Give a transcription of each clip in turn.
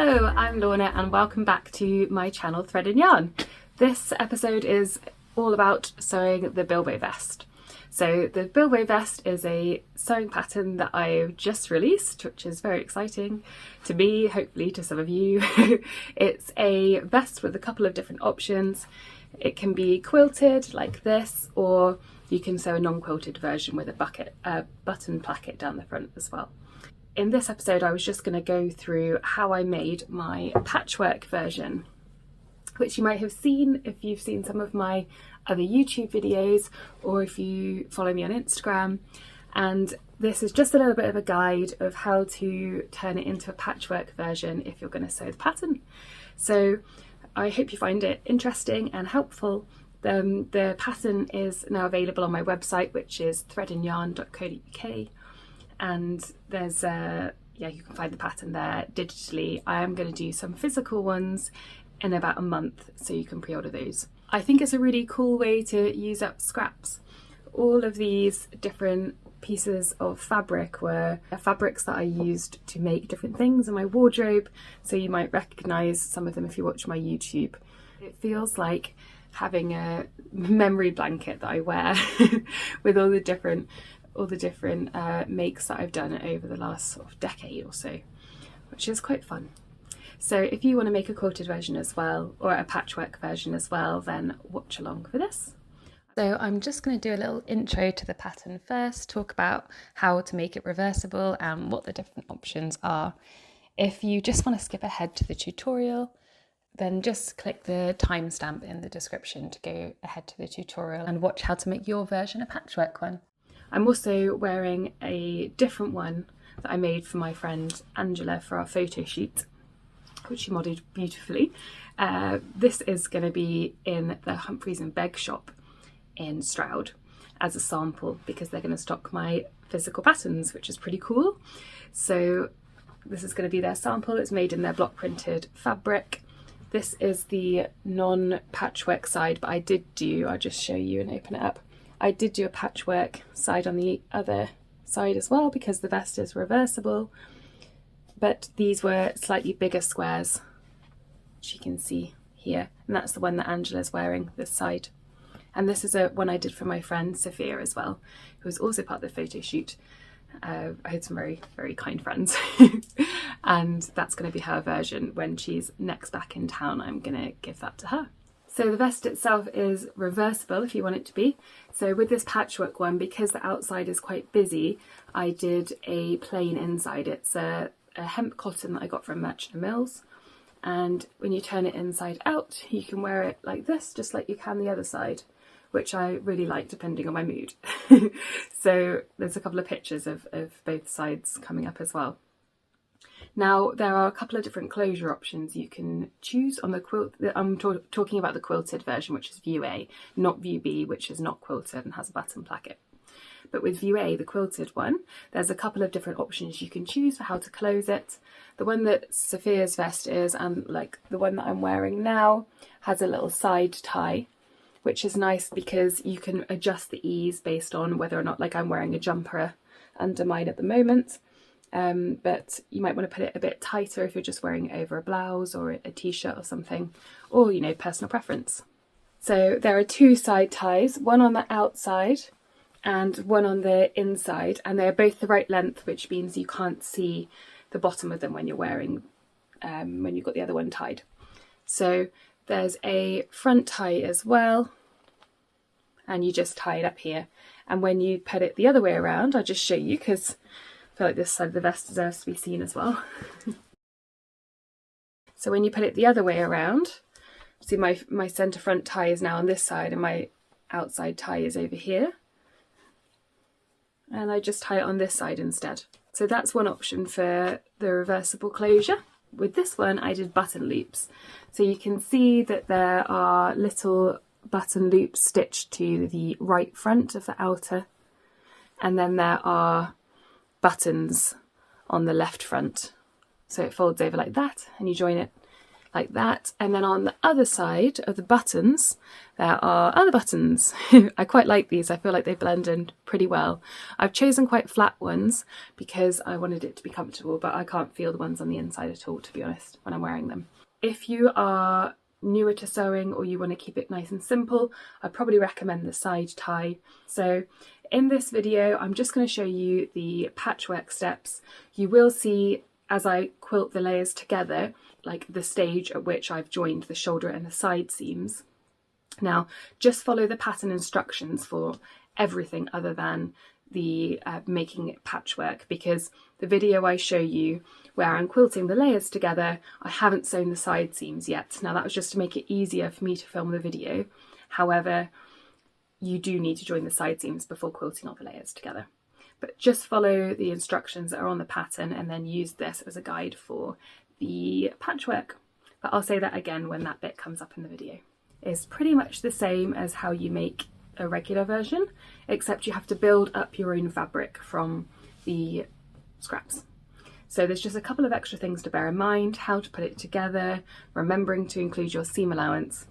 Hello, I'm Lorna and welcome back to my channel Thread and Yarn. This episode is all about sewing the Bilbo Vest. So the Bilbo Vest is a sewing pattern that I've just released, which is very exciting to me, hopefully to some of you. It's a vest with a couple of different options. It can be quilted like this, or you can sew a non-quilted version with a button placket down the front as well. In this episode, I was just going to go through how I made my patchwork version, which you might have seen if you've seen some of my other YouTube videos or if you follow me on Instagram. And this is just a little bit of a guide of how to turn it into a patchwork version if you're going to sew the pattern. So I hope you find it interesting and helpful. The pattern is now available on my website, which is threadandyarn.co.uk. And there's you can find the pattern there digitally. I am going to do some physical ones in about a month, so you can pre-order those. I think it's a really cool way to use up scraps. All of these different pieces of fabric were fabrics that I used to make different things in my wardrobe, so you might recognise some of them if you watch my YouTube. It feels like having a memory blanket that I wear with all the different makes that I've done over the last sort of decade or so, which is quite fun. So if you want to make a quilted version as well, or a patchwork version as well, then watch along for this. So I'm just going to do a little intro to the pattern first, talk about how to make it reversible and what the different options are. If you just want to skip ahead to the tutorial, then just click the timestamp in the description to go ahead to the tutorial and watch how to make your version a patchwork one. I'm also wearing a different one that I made for my friend Angela for our photo shoot, which she modelled beautifully. This is going to be in the Humphreys and Begg shop in Stroud as a sample, because they're going to stock my physical patterns, which is pretty cool. So this is going to be their sample. It's made in their block printed fabric. This is the non-patchwork side, but I'll just show you and open it up. I did do a patchwork side on the other side as well, because the vest is reversible, but these were slightly bigger squares, which you can see here, and that's the one that Angela's wearing, this side. And this is one I did for my friend Sophia as well, who was also part of the photo shoot. I had some very, very kind friends and that's going to be her version. When she's next back in town, I'm going to give that to her. So the vest itself is reversible if you want it to be. So with this patchwork one, because the outside is quite busy, I did a plain inside. It's a hemp cotton that I got from Merchant Mills. And when you turn it inside out, you can wear it like this, just like you can the other side, which I really like depending on my mood. So there's a couple of pictures of both sides coming up as well. Now, there are a couple of different closure options you can choose on the quilt. I'm talking about the quilted version, which is View A, not View B, which is not quilted and has a button placket. But with View A, the quilted one, there's a couple of different options you can choose for how to close it. The one that Sophia's vest is, and like the one that I'm wearing now, has a little side tie, which is nice because you can adjust the ease based on whether or not, like I'm wearing a jumper under mine at the moment. But you might want to put it a bit tighter if you're just wearing it over a blouse or a t-shirt or something, or, you know, personal preference. So there are two side ties, one on the outside and one on the inside, and they're both the right length, which means you can't see the bottom of them when you're wearing, when you've got the other one tied. So there's a front tie as well, and you just tie it up here. And when you put it the other way around, I'll just show you, because I feel like this side of the vest deserves to be seen as well. So when you put it the other way around, see my centre front tie is now on this side and my outside tie is over here. And I just tie it on this side instead. So that's one option for the reversible closure. With this one, I did button loops. So you can see that there are little button loops stitched to the right front of the outer. And then there are buttons on the left front. So it folds over like that and you join it like that. And then on the other side of the buttons, there are other buttons. I quite like these. I feel like they blend in pretty well. I've chosen quite flat ones because I wanted it to be comfortable, but I can't feel the ones on the inside at all, to be honest, when I'm wearing them. If you are newer to sewing or you want to keep it nice and simple, I probably recommend the side tie. So in this video, I'm just going to show you the patchwork steps. You will see as I quilt the layers together, like the stage at which I've joined the shoulder and the side seams. Now, just follow the pattern instructions for everything other than the making it patchwork, because the video I show you where I'm quilting the layers together, I haven't sewn the side seams yet. Now that was just to make it easier for me to film the video. However, you do need to join the side seams before quilting all the layers together. But just follow the instructions that are on the pattern and then use this as a guide for the patchwork. But I'll say that again when that bit comes up in the video. It's pretty much the same as how you make a regular version, except you have to build up your own fabric from the scraps. So there's just a couple of extra things to bear in mind, how to put it together, remembering to include your seam allowance,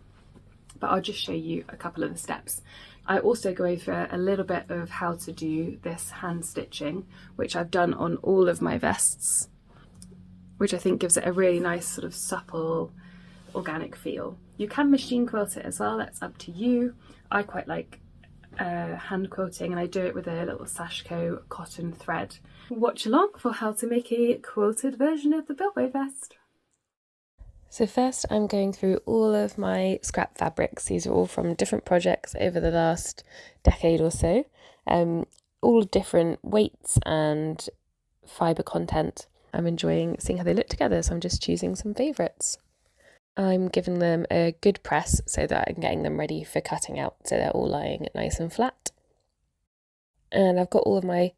but I'll just show you a couple of the steps. I also go over a little bit of how to do this hand stitching, which I've done on all of my vests, which I think gives it a really nice sort of supple, organic feel. You can machine quilt it as well, that's up to you. I quite like hand quilting, and I do it with a little Sashiko cotton thread. Watch along for how to make a quilted version of the Bilbo Vest. So first I'm going through all of my scrap fabrics. These are all from different projects over the last decade or so, all different weights and fibre content. I'm enjoying seeing how they look together, so I'm just choosing some favourites. I'm giving them a good press so that I'm getting them ready for cutting out, so they're all lying nice and flat. And I've got all of my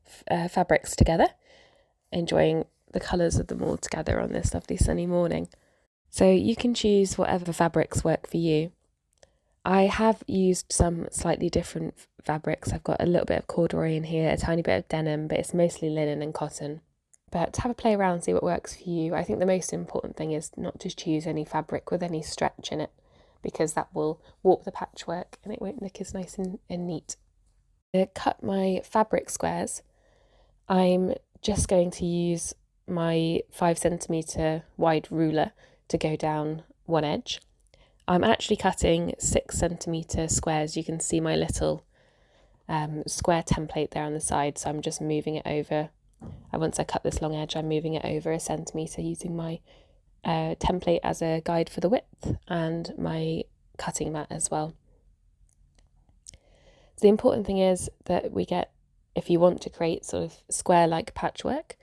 fabrics together, enjoying the colours of them all together on this lovely sunny morning. So you can choose whatever fabrics work for you. I have used some slightly different fabrics. I've got a little bit of corduroy in here, a tiny bit of denim, but it's mostly linen and cotton. But have a play around, see what works for you. I think the most important thing is not to choose any fabric with any stretch in it, because that will warp the patchwork and it won't look as nice and neat. To cut my fabric squares, I'm just going to use my 5cm wide ruler to go down one edge. I'm actually cutting 6cm squares. You can see my little square template there on the side, so I'm just moving it over. Once I cut this long edge, I'm moving it over 1 centimetre using my template as a guide for the width and my cutting mat as well. So the important thing is that we get, if you want to create sort of square-like patchwork,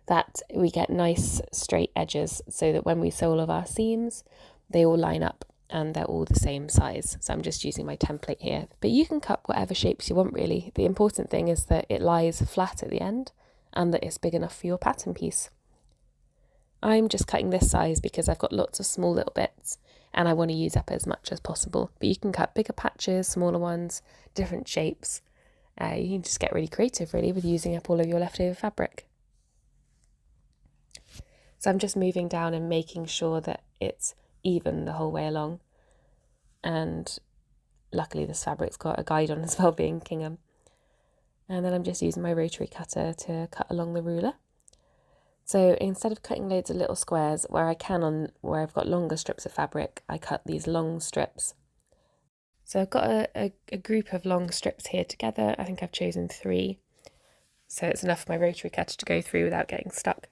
that we get nice straight edges so that when we sew all of our seams, they all line up and they're all the same size. So I'm just using my template here. But you can cut whatever shapes you want, really. The important thing is that it lies flat at the end and that it's big enough for your pattern piece. I'm just cutting this size because I've got lots of small little bits and I want to use up as much as possible. But you can cut bigger patches, smaller ones, different shapes. You can just get really creative, really, with using up all of your leftover fabric. So I'm just moving down and making sure that it's even the whole way along. And luckily this fabric's got a guide on as well, being Kingham. And then I'm just using my rotary cutter to cut along the ruler. So instead of cutting loads of little squares, where I can where I've got longer strips of fabric, I cut these long strips. So I've got a group of long strips here together. I think I've chosen 3. So it's enough for my rotary cutter to go through without getting stuck.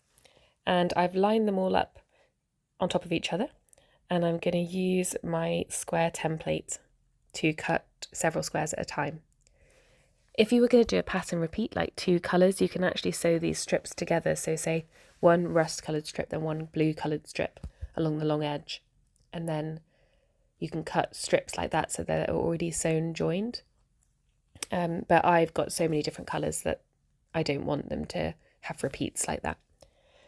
And I've lined them all up on top of each other. And I'm going to use my square template to cut several squares at a time. If you were going to do a pattern repeat, like 2 colours, you can actually sew these strips together. So say 1 rust coloured strip, then 1 blue coloured strip along the long edge. And then you can cut strips like that so they're already sewn joined. But I've got so many different colours that I don't want them to have repeats like that.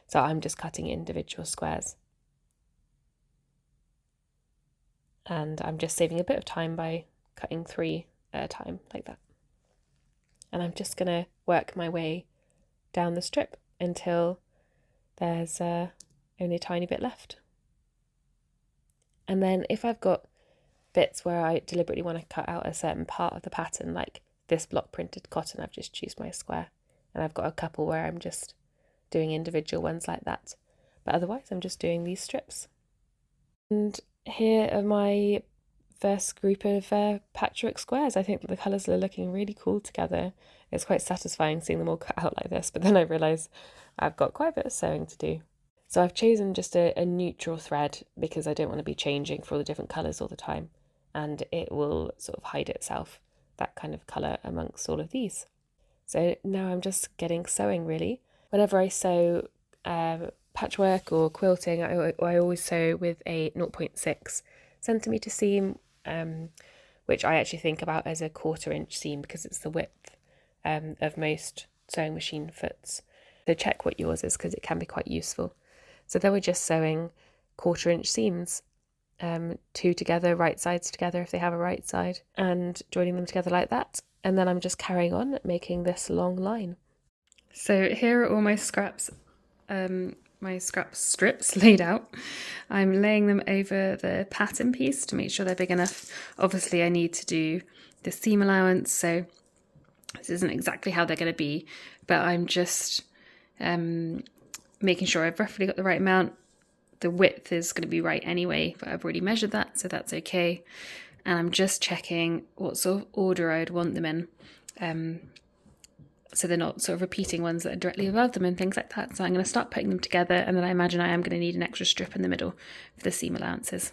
So I'm just cutting individual squares. And I'm just saving a bit of time by cutting 3 at a time like that. And I'm just going to work my way down the strip until there's only a tiny bit left. And then if I've got bits where I deliberately want to cut out a certain part of the pattern, like this block printed cotton, I've just choose my square. And I've got a couple where I'm just doing individual ones like that. But otherwise I'm just doing these strips. And here are my first group of patchwork squares. I think that the colours are looking really cool together. It's quite satisfying seeing them all cut out like this, but then I realise I've got quite a bit of sewing to do. So I've chosen just a neutral thread because I don't want to be changing for all the different colours all the time, and it will sort of hide itself, that kind of colour, amongst all of these. So now I'm just getting sewing really. Whenever I sew patchwork or quilting, I always sew with a 0.6 centimetre seam, which I actually think about as a 1/4 inch seam because it's the width of most sewing machine foots. So check what yours is because it can be quite useful. So then we're just sewing 1/4 inch seams, two together, right sides together if they have a right side, and joining them together like that. And then I'm just carrying on making this long line. So here are all my scrap strips laid out. I'm laying them over the pattern piece to make sure they're big enough. Obviously I need to do the seam allowance, so this isn't exactly how they're going to be, but I'm just making sure I've roughly got the right amount. The width is going to be right anyway, but I've already measured that, so that's okay. And I'm just checking what sort of order I'd want them in, so they're not sort of repeating ones that are directly above them and things like that. So I'm going to start putting them together, and then I imagine I am going to need an extra strip in the middle for the seam allowances.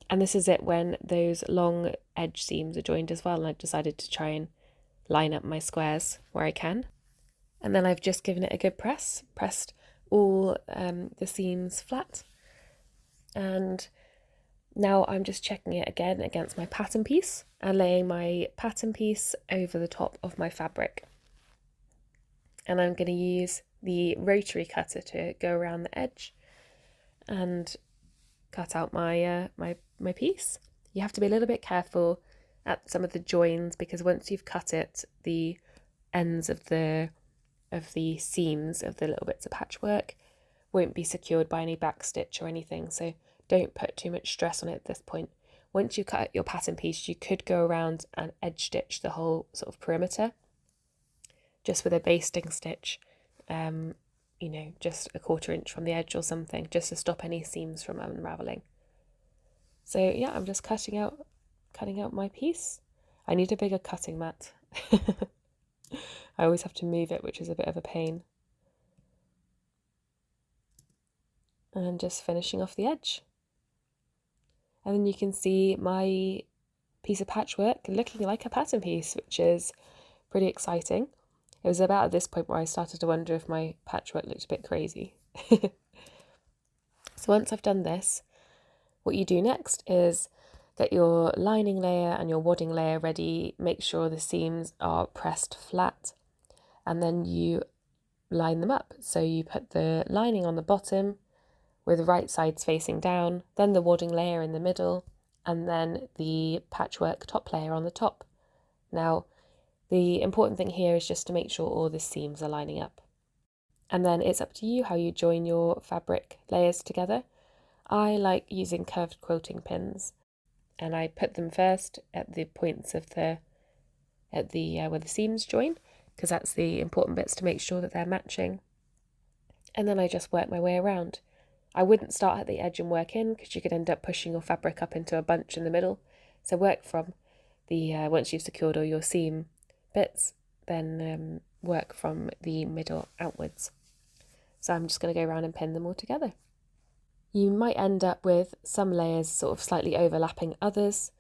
And this is it when those long edge seams are joined as well, and I've decided to try and line up my squares where I can. And then I've just given it a good pressed all the seams flat. And now I'm just checking it again against my pattern piece and laying my pattern piece over the top of my fabric. And I'm going to use the rotary cutter to go around the edge and cut out my my piece. You have to be a little bit careful at some of the joins because once you've cut it, the ends of the seams of the little bits of patchwork won't be secured by any back stitch or anything, so don't put too much stress on it at this point. Once you cut your pattern piece, you could go around and edge stitch the whole sort of perimeter just with a basting stitch, just a 1/4 inch from the edge or something, just to stop any seams from unraveling. So yeah, I'm just cutting out my piece. I need a bigger cutting mat. I always have to move it, which is a bit of a pain. And just finishing off the edge. And then you can see my piece of patchwork looking like a pattern piece, which is pretty exciting. It was about at this point where I started to wonder if my patchwork looked a bit crazy. So once I've done this, what you do next is get your lining layer and your wadding layer ready, make sure the seams are pressed flat, and then you line them up. So you put the lining on the bottom with the right sides facing down, then the wadding layer in the middle, and then the patchwork top layer on the top. Now, the important thing here is just to make sure all the seams are lining up. And then it's up to you how you join your fabric layers together. I like using curved quilting pins, and I put them first at the points of where the seams join, because that's the important bits to make sure that they're matching. And then I just work my way around. I wouldn't start at the edge and work in because you could end up pushing your fabric up into a bunch in the middle. So work from the once you've secured all your seam bits, then work from the middle outwards. So I'm just going to go around and pin them all together. You might end up with some layers sort of slightly overlapping others.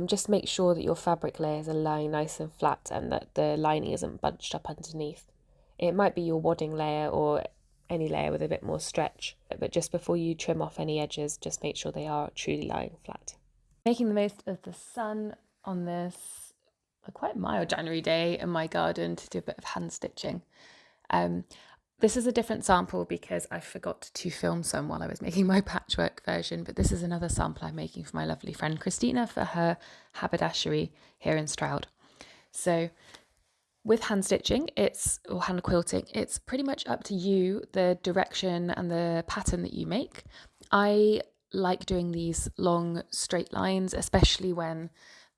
Just make sure that your fabric layers are lying nice and flat and that the lining isn't bunched up underneath. It might be your wadding layer or any layer with a bit more stretch, but just before you trim off any edges, just make sure they are truly lying flat. Making the most of the sun on this quite mild January day in my garden to do a bit of hand stitching. This is a different sample because I forgot to film some while I was making my patchwork version, but this is another sample I'm making for my lovely friend Christina for her haberdashery here in Stroud. So with hand stitching, or hand quilting, it's pretty much up to you the direction and the pattern that you make. I like doing these long straight lines, especially when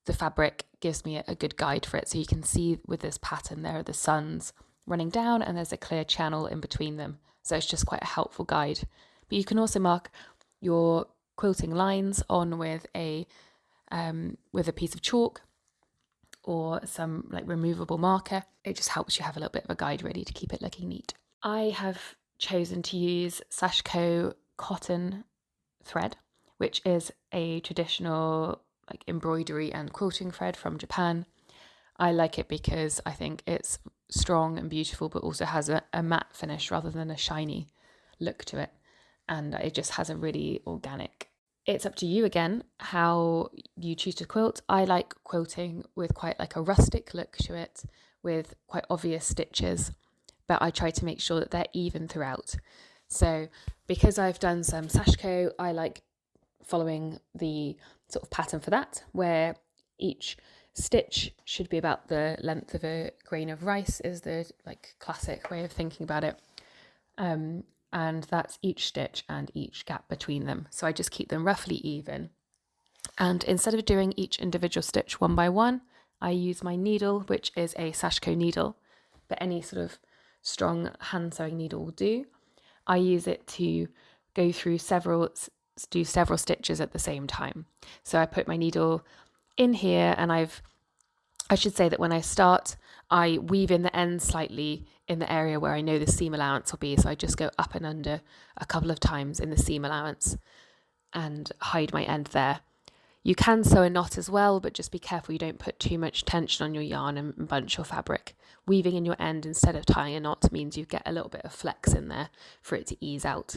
the fabric gives me a good guide for it. So you can see with this pattern there are the suns running down and there's a clear channel in between them. So it's just quite a helpful guide. But you can also mark your quilting lines on with a piece of chalk or some like removable marker. It just helps you have a little bit of a guide ready to keep it looking neat. I have chosen to use Sashiko cotton thread, which is a traditional like embroidery and quilting thread from Japan. I like it because I think it's strong and beautiful, but also has a matte finish rather than a shiny look to it. And it just has a really organic. It's up to you again how you choose to quilt. I like quilting with quite like a rustic look to it, with quite obvious stitches, but I try to make sure that they're even throughout. So because I've done some Sashiko, I like following the sort of pattern for that, where each stitch should be about the length of a grain of rice, is the like classic way of thinking about it. And that's each stitch and each gap between them. So I just keep them roughly even. And instead of doing each individual stitch one by one, I use my needle, which is a Sashiko needle, but any sort of strong hand sewing needle will do. I use it to go through do several stitches at the same time. So I put my needle in here, and I should say that when I start, I weave in the end slightly in the area where I know the seam allowance will be. So I just go up and under a couple of times in the seam allowance and hide my end there. You can sew a knot as well, but just be careful you don't put too much tension on your yarn and bunch your fabric. Weaving in your end instead of tying a knot means you get a little bit of flex in there for it to ease out.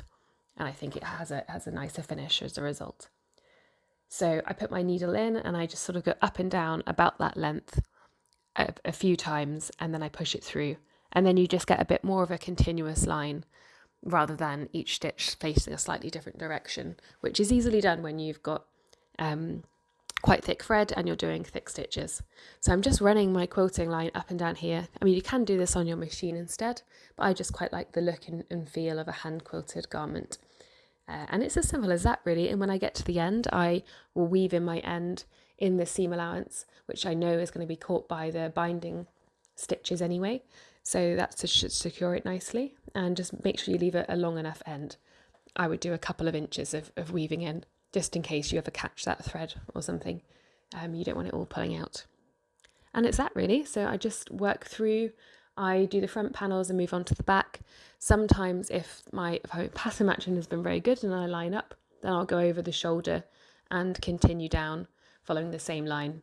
And I think it has a nicer finish as a result. So I put my needle in and I just sort of go up and down about that length a few times, and then I push it through. And then you just get a bit more of a continuous line rather than each stitch facing a slightly different direction, which is easily done when you've got quite thick thread and you're doing thick stitches. So I'm just running my quilting line up and down here. I mean, you can do this on your machine instead, but I just quite like the look and feel of a hand quilted garment. And it's as simple as that, really. And when I get to the end, I will weave in my end in the seam allowance, which I know is going to be caught by the binding stitches anyway. So that should secure it nicely. And just make sure you leave a long enough end. I would do a couple of inches of weaving in, just in case you ever catch that thread or something. You don't want it all pulling out. And it's that, really. So I just work through. I do the front panels and move on to the back. Sometimes if my pattern matching has been very good and I line up, then I'll go over the shoulder and continue down following the same line.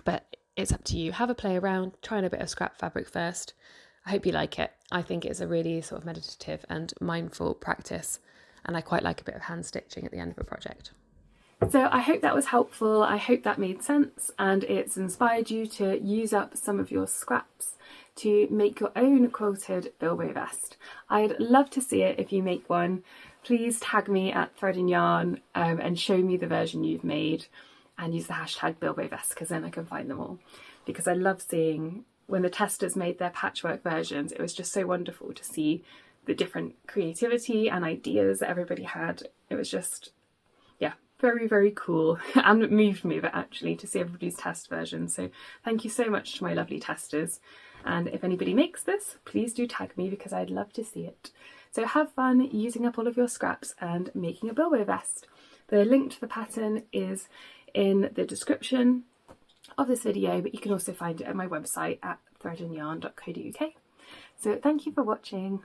But it's up to you. Have a play around, try on a bit of scrap fabric first. I hope you like it. I think it's a really sort of meditative and mindful practice, and I quite like a bit of hand stitching at the end of a project. So I hope that was helpful. I hope that made sense and it's inspired you to use up some of your scraps to make your own quilted Bilbo vest. I'd love to see it if you make one. Please tag me at Thread and Yarn and show me the version you've made, and use the hashtag Bilbo Vest, because then I can find them all. Because I love seeing when the testers made their patchwork versions, it was just so wonderful to see the different creativity and ideas that everybody had. It was just, yeah, very, very cool. And it moved me actually to see everybody's test version. So thank you so much to my lovely testers. And if anybody makes this, please do tag me, because I'd love to see it. So have fun using up all of your scraps and making a Bilbo vest. The link to the pattern is in the description of this video, but you can also find it at my website at threadandyarn.co.uk. So thank you for watching.